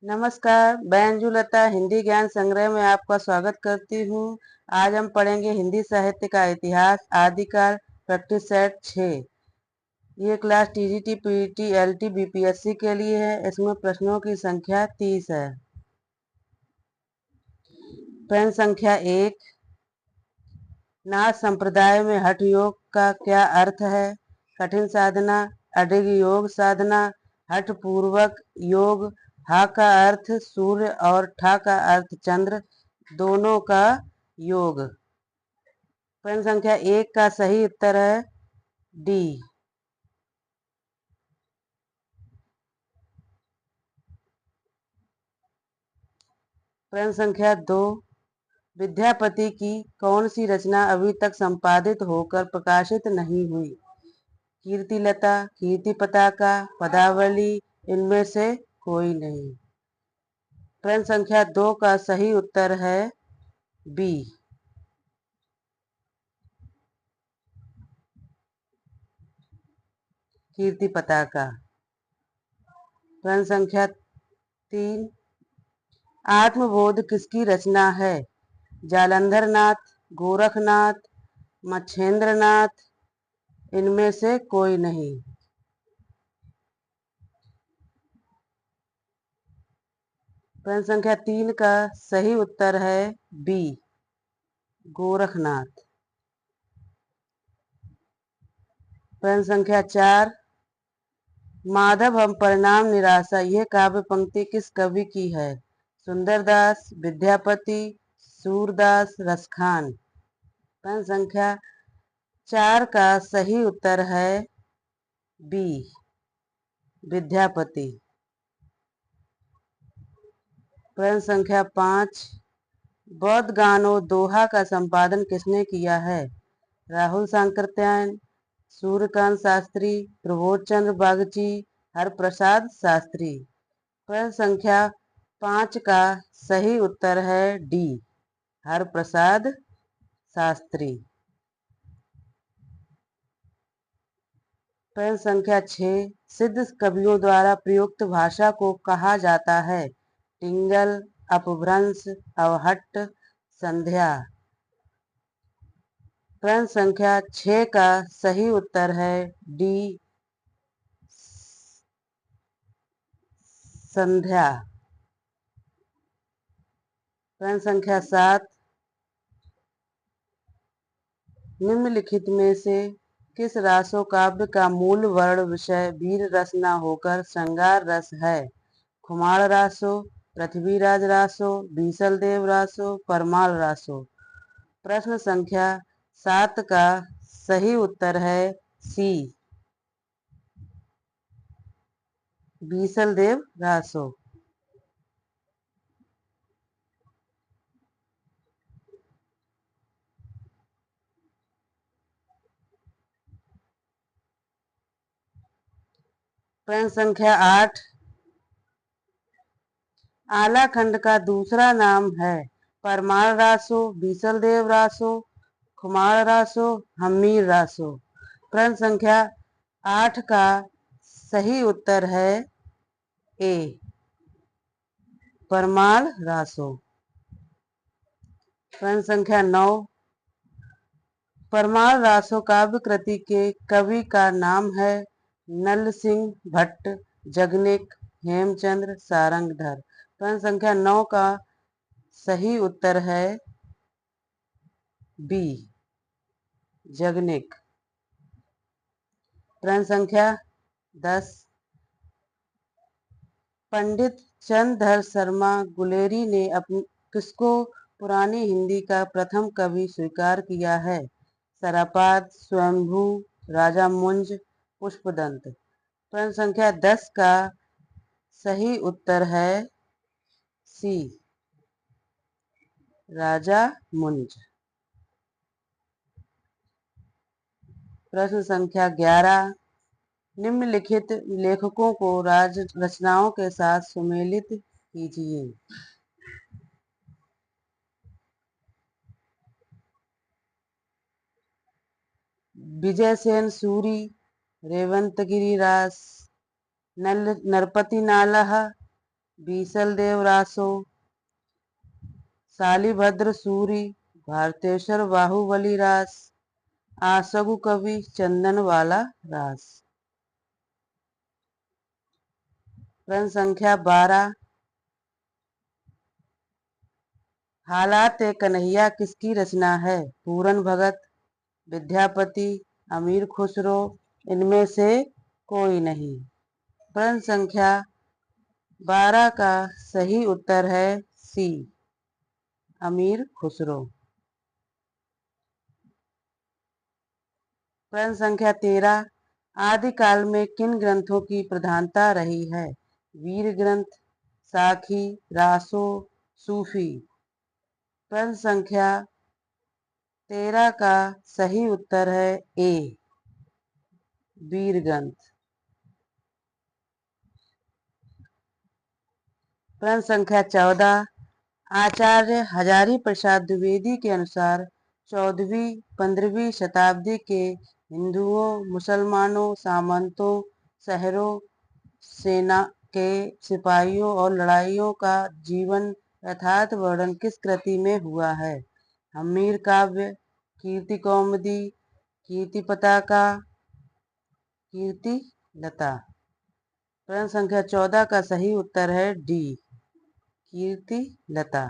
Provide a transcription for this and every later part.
नमस्कार, मैं अंजुलता हिंदी ज्ञान संग्रह में आपका स्वागत करती हूँ। आज हम पढ़ेंगे हिंदी साहित्य का इतिहास आदिकाल प्रैक्टिस सेट 6। ये class TGT, PET, LT, BPSC के लिए है। इसमें प्रश्नों की संख्या 30 है। प्रश्न संख्या 1, नाथ संप्रदाय में हठ योग का क्या अर्थ है? कठिन साधना, अडिग योग साधना, हठ पूर्वक योग। हा का अर्थ सूर्य और ठा का अर्थ चंद्र, दोनों का योग। प्रश्न संख्या 1 का सही उत्तर है डी। प्रश्न संख्या 2, विद्यापति की कौन सी रचना अभी तक संपादित होकर प्रकाशित नहीं हुई? कीर्तिलता, कीर्ति पताका, पदावली, इनमें से कोई नहीं। प्रश्न संख्या 2 का सही उत्तर है बी। कीर्ति पताका। प्रश्न संख्या 3, आत्मबोध किसकी रचना है? जालंधर नाथ, गोरखनाथ, मच्छेंद्रनाथ, इनमें से कोई नहीं। प्रश्न संख्या 3 का सही उत्तर है बी, गोरखनाथ। प्रश्न संख्या 4, माधव हम परिणाम निराशा, यह काव्य पंक्ति किस कवि की है? सुंदरदास, विद्यापति, सूरदास, रसखान। प्रश्न संख्या 4 का सही उत्तर है बी, विद्यापति। प्रश्न संख्या 5, बौद्ध गानो दोहा का संपादन किसने किया है? राहुल सांकृत्यायन, सूर्यकांत शास्त्री, प्रबोध चंद्र बागची, हरप्रसाद शास्त्री। प्रश्न संख्या 5 का सही उत्तर है डी, हरप्रसाद शास्त्री। प्रश्न संख्या 6, सिद्ध कवियों द्वारा प्रयुक्त भाषा को कहा जाता है? टिंगल, अपभ्रंश, अवहट्ट, संध्या। प्रश्न संख्या 6 का सही उत्तर है डी, संध्या। प्रश्न संख्या 7, निम्नलिखित में से किस रासो काव्य का मूल वर्ण विषय वीर रस न होकर श्रृंगार रस है? खुमार रासो, पृथ्वीराज रासो, बीसल देव रासो, परमाल रासो। प्रश्न संख्या 7 का सही उत्तर है सी, बीसल देव रासो। प्रश्न संख्या 8, आलाखंड का दूसरा नाम है? परमाल रासो, बीसल देव रासो, खुमार रासो, हम्मीर रासो। प्रश्न संख्या 8 का सही उत्तर है ए, परमाल रासो। प्रश्न संख्या 9, परमाल रासो काव्य कृति के कवि का नाम है? नल सिंह भट्ट, जगनिक, हेमचंद्र, सारंगधर। प्रश्न संख्या 9 का सही उत्तर है बी, जगनिक। प्रश्न संख्या 10, पंडित चंद्रधर शर्मा गुलेरी ने किसको पुरानी हिंदी का प्रथम कवि स्वीकार किया है? सरापाद, स्वयंभू, राजा मुंज, पुष्पदंत। प्रश्न संख्या 10 का सही उत्तर है सी, राजा मुंज। प्रश्न संख्या 11, निम्नलिखित लेखकों को राज रचनाओं के साथ सुमेलित कीजिए। विजयसेन सूरी, रेवंतगिरी रास, नरपति नालाह, बीसल देव रासो, शालिभद्र सूरी, भारतेश्वर बाहुबली रास, आसगु कवि चंदन वाला रास। प्रश्न संख्या 12, हालात ए कन्हैया किसकी रचना है? पूरन भगत, विद्यापति, अमीर खुसरो, इनमें से कोई नहीं। प्रश्न संख्या 12 का सही उत्तर है सी, अमीर खुसरो। प्रश्न संख्या 13, आदिकाल में किन ग्रंथों की प्रधानता रही है? वीर ग्रंथ, साखी, रासो, सूफी। प्रश्न संख्या 13 का सही उत्तर है ए, वीर ग्रंथ। प्रश्न संख्या 14, आचार्य हजारी प्रसाद द्विवेदी के अनुसार 14वीं 15वीं शताब्दी के हिंदुओं, मुसलमानों, सामंतों, शहरों, सेना के सिपाहियों और लड़ाइयों का जीवन यथार्थ वर्णन किस कृति में हुआ है? हम्मीर काव्य, कीर्ति कौमुदी, कीर्ति पताका, कीर्ति लता। प्रश्न संख्या 14 का सही उत्तर है डी, कीर्ति लता।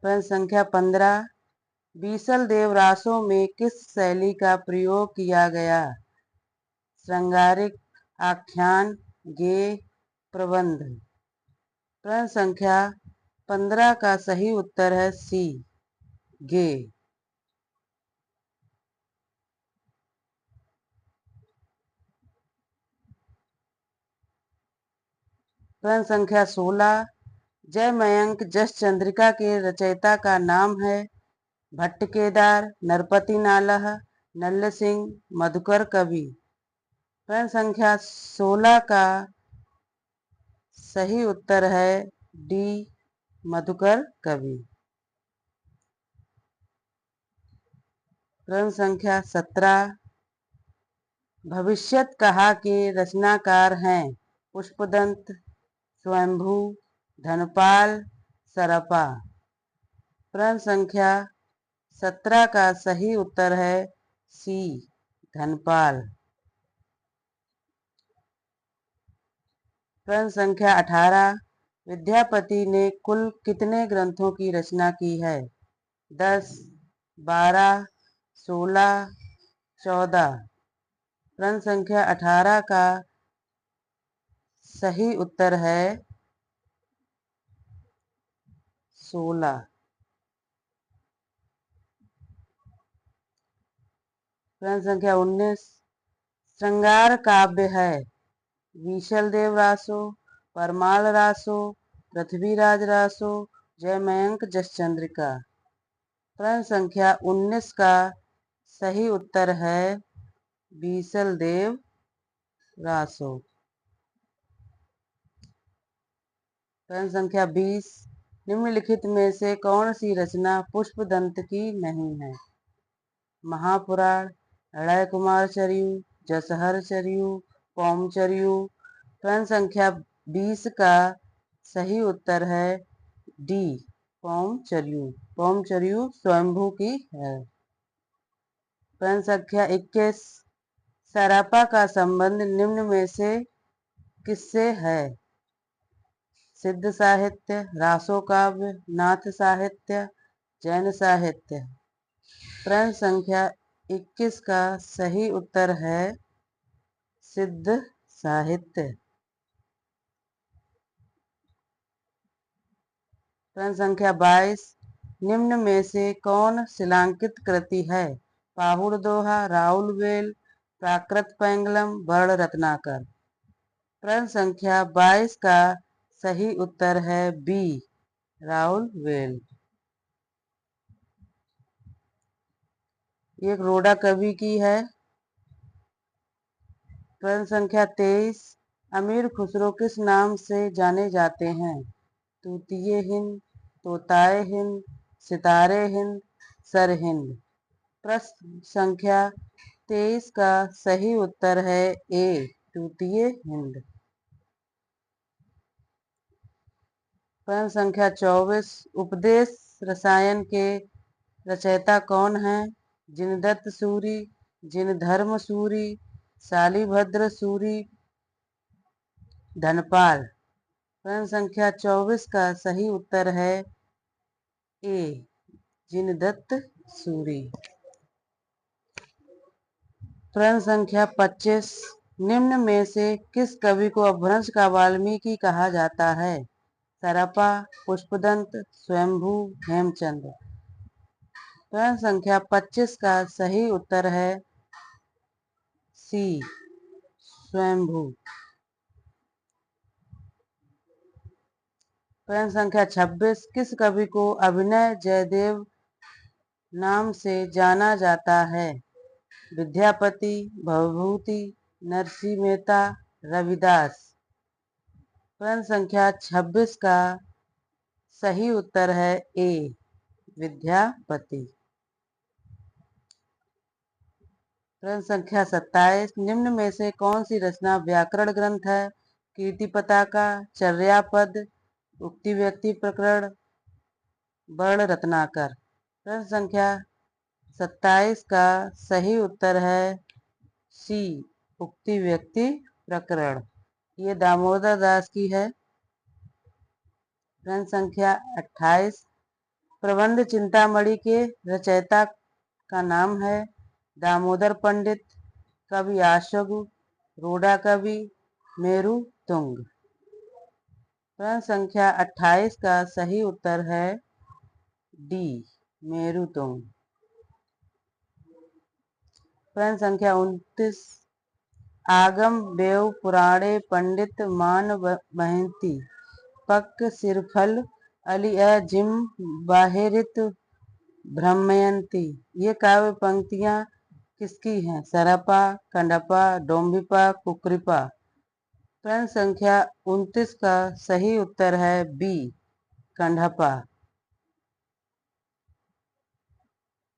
प्रश्न संख्या 15, बीसल देव रासों में किस शैली का प्रयोग किया गया? श्रृंगारिक, आख्यान, गेय, प्रबंध। प्रश्न संख्या 15 का सही उत्तर है सी, गेय। प्रश्न संख्या 16, जयमयंक जस चंद्रिका के रचयिता का नाम है? भट्टकेदार, नरपति नालह, नल्ल सिंह, मधुकर कवि। प्रश्न संख्या 16 का सही उत्तर है डी, मधुकर कवि। प्रश्न संख्या 17, भविष्यत कहा के रचनाकार हैं? पुष्पदंत, स्वयंभू, धनपाल, सरपा। प्रश्न संख्या 17 का सही उत्तर है सी, धनपाल। प्रश्न संख्या 18, विद्यापति ने कुल कितने ग्रंथों की रचना की है? 10, 12, 16, 14। प्रश्न संख्या 18 का सही उत्तर है 16। प्रश्न संख्या 19, श्रृंगार काव्य है? बीसल देव रासो, परमाल रासो, पृथ्वीराज रासो, जयमयंक जस चंद्रिका। प्रश्न संख्या 19 का सही उत्तर है बीसल देव रासो। प्रश्न संख्या 20, निम्नलिखित में से कौन सी रचना पुष्पदंत की नहीं है? महापुराण, हृदय कुमार चरियु, जसहर चरियु, पौमचरियु। प्रश्न संख्या 20 का सही उत्तर है डी, पौमचरियु। पौमचरियु स्वयंभू की है। प्रश्न संख्या 21, सरपा का संबंध निम्न में से किससे है? सिद्ध साहित्य, रासो काव्य, नाथ साहित्य, जैन साहित्य। प्रश्न संख्या 21 का सही उत्तर है सिद्ध साहित्य। प्रश्न संख्या 22, निम्न में से कौन शिलांकित कृति है? पाहुड़ दोहा, राउल वेल, प्राकृत पैंगलम, वर्ण रत्नाकर। प्रश्न संख्या 22 का सही उत्तर है बी, राउल वेल। एक रोडा कवि की है। प्रश्न संख्या 23, अमीर खुसरो किस नाम से जाने जाते हैं? तूतिए हिंद, तोताए हिंद, सितारे हिंद, सर हिंद। प्रश्न संख्या 23 का सही उत्तर है ए, तूतीय हिंद। प्रश्न संख्या 24, उपदेश रसायन के रचयिता कौन हैं? जिनदत्त सूरि, जिनधर्म सूरि, शालिभद्र सूरि, धनपाल। प्रश्न संख्या 24 का सही उत्तर है ए, जिनदत्त सूरि। प्रश्न संख्या 25, निम्न में से किस कवि को अपभ्रंश का वाल्मीकि कहा जाता है? सरपा, पुष्पदंत, स्वयंभू, हेमचंद्र। प्रश्न संख्या 25 का सही उत्तर है सी, स्वयंभू। प्रश्न संख्या 26, किस कवि को अभिनय जयदेव नाम से जाना जाता है? विद्यापति, भवभूति, नरसिंह मेहता, रविदास। प्रश्न संख्या 26 का सही उत्तर है ए, विद्यापति। प्रश्न संख्या 27, निम्न में से कौन सी रचना व्याकरण ग्रंथ है? कीर्ति पताका, चर्यापद, उक्ति व्यक्ति प्रकरण, वर्ण रत्नाकर। प्रश्न संख्या 27 का सही उत्तर है सी, उक्ति व्यक्ति प्रकरण। ये दामोदर दास की है। प्रश्न संख्या 28, प्रबंध चिंतामणि के रचयिता का नाम है? दामोदर पंडित, कवि आशुगु, रोड़ा कवि, मेरु तुंग। प्रश्न संख्या 28 का सही उत्तर है डी, मेरु तुंग। प्रश्न संख्या 29, आगम बेव पुराणे पंडित मान महंती पक सिरफल अली जिम बाहिरित भ्रमयंती। ये काव्य पंक्तियां किसकी हैं? सरपा, कंडपा, डोम्बिपा, कुक्रिपा। प्रश्न संख्या 29 का सही उत्तर है बी, कंडपा।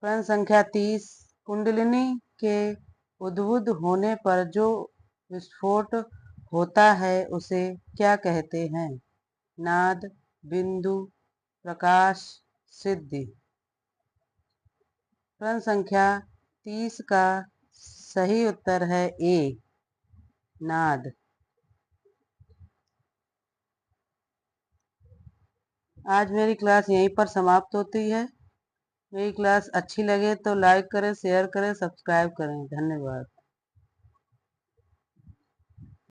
प्रश्न संख्या 30, कुंडलिनी के उद्बुद्ध होने पर जो विस्फोट होता है उसे क्या कहते हैं? नाद, बिंदु, प्रकाश, सिद्धि। प्रश्न संख्या 30 का सही उत्तर है ए, नाद। आज मेरी क्लास यहीं पर समाप्त होती है। मेरी क्लास अच्छी लगे तो लाइक करें, शेयर करें, सब्सक्राइब करें। धन्यवाद।